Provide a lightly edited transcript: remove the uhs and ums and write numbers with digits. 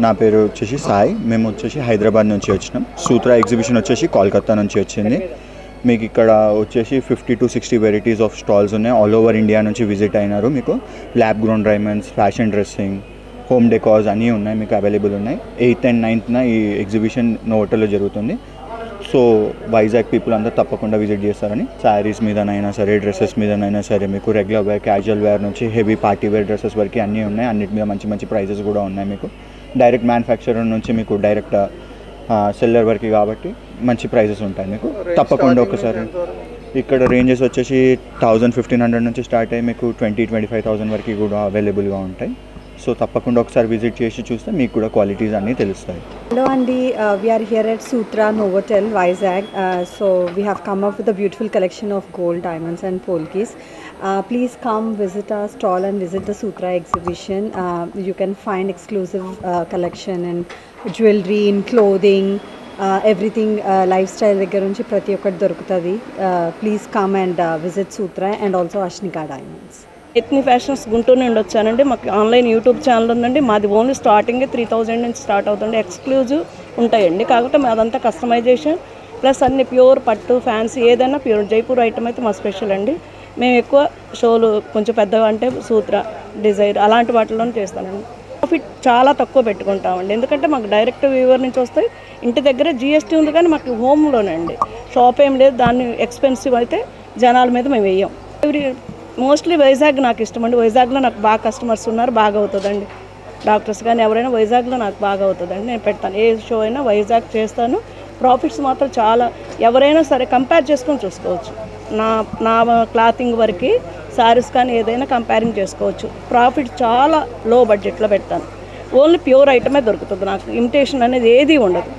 నా పేరు వచ్చేసి సాయి. మేము వచ్చేసి హైదరాబాద్ నుంచి వచ్చినాం. సూత్రా ఎగ్జిబిషన్ వచ్చేసి కోల్కతా నుంచి వచ్చింది. మీకు ఇక్కడ వచ్చేసి 50 to 60 వెరైటీస్ ఆఫ్ స్టాల్స్ ఉన్నాయి. ఆల్ ఓవర్ ఇండియా నుంచి విజిట్ అయినారు. మీకు lab grown diamonds, fashion dressing, home decors అన్నీ ఉన్నాయి, మీకు అవైలబుల్ ఉన్నాయి. 8th and 9th ఈ ఎగ్జిబిషన్ నోవోటల్లో జరుగుతుంది. సో వైజాగ్ పీపుల్ అందరూ తప్పకుండా విజిట్ చేస్తారని. శారీస్ మీదనైనా సరే, డ్రెస్సెస్ మీదనైనా సరే, మీకు రెగ్యులర్ వేర్, క్యాజువల్ వేర్ నుంచి హెవీ పార్టీ వేర్ డ్రెస్సెస్ వరకు అన్నీ ఉన్నాయి. అన్నిటి మీద మంచి మంచి ప్రైజెస్ కూడా ఉన్నాయి. మీకు డైరెక్ట్ మ్యానుఫ్యాక్చరర్ నుంచి మీకు డైరెక్ట్ సెల్లర్ వరకు కాబట్టి మంచి ప్రైజెస్ ఉంటాయి. మీకు తప్పకుండా ఒకసారి ఇక్కడ రేంజెస్ వచ్చేసి 1000-1500 నుంచి స్టార్ట్ అయ్యి మీకు 20,000-25,000 వరకు కూడా అవైలబుల్గా ఉంటాయి. సో తప్పకుండా ఒకసారి విజిట్ చేసి చూస్తే మీకు కూడా క్వాలిటీస్ అన్నీ తెలుస్తాయి. Hello Andy, we are here at Sutra Novotel, Vizag. So we have come up with a beautiful collection of gold, diamonds and polkis. Please come visit our stall and visit the Sutra exhibition. You can find exclusive collection in jewelry, in clothing, everything lifestyle దగ్గర నుంచి ప్రతి ఒక్కటి దొరుకుతుంది. Please come and visit Sutra and also Ashnika Diamonds. Ethni fashions Guntur నుండి వచ్చానండి. మాకు online YouTube channel ఉందండి. మాది ఓన్లీ స్టార్టింగే 3000 నుంచి స్టార్ట్ అవుతుంది. ఎక్స్క్లూజివ్ ఉంటాయండి. కాకపోతే మాదంతా కస్టమైజేషన్ ప్లస్ అన్ని ప్యూర్ పట్టు, ఫ్యాన్సీ ఏదైనా ప్యూర్ జైపూర్ ఐటమ్ అయితే మా స్పెషల్ అండి. మేము ఎక్కువ షోలు కొంచెం పెద్దగా అంటే సూత్ర, డిజైర్ అలాంటి వాటిలోనే చేస్తానండి. ప్రాఫిట్ చాలా తక్కువ పెట్టుకుంటామండి. ఎందుకంటే మాకు డైరెక్ట్ వ్యూవర్ నుంచి వస్తాయి. ఇంటి దగ్గరే జిఎస్టీ ఉంది కానీ మాకు హోమ్లోనే అండి. షాప్ ఏం లేదు. దాన్ని ఎక్స్పెన్సివ్ అయితే జనాల మీద మేము వేయం. మోస్ట్లీ వైజాగ్ నాకు ఇష్టం అండి. వైజాగ్లో నాకు బాగా కస్టమర్స్ ఉన్నారు. బాగా అవుతుందండి. డాక్టర్స్ కానీ ఎవరైనా వైజాగ్లో నాకు బాగా అవుతుందండి. నేను పెడతాను. ఏ షో అయినా వైజాగ్ చేస్తాను. ప్రాఫిట్స్ మాత్రం చాలా, ఎవరైనా సరే కంపేర్ చేసుకొని చూసుకోవచ్చు. నా క్లాతింగ్ వరకు శారీస్ కానీ ఏదైనా కంపేరింగ్ చేసుకోవచ్చు. ప్రాఫిట్ చాలా లో బడ్జెట్లో పెడతాను. ఓన్లీ ప్యూర్ ఐటమే దొరుకుతుంది నాకు. ఇమిటేషన్ అనేది ఏది ఉండదు.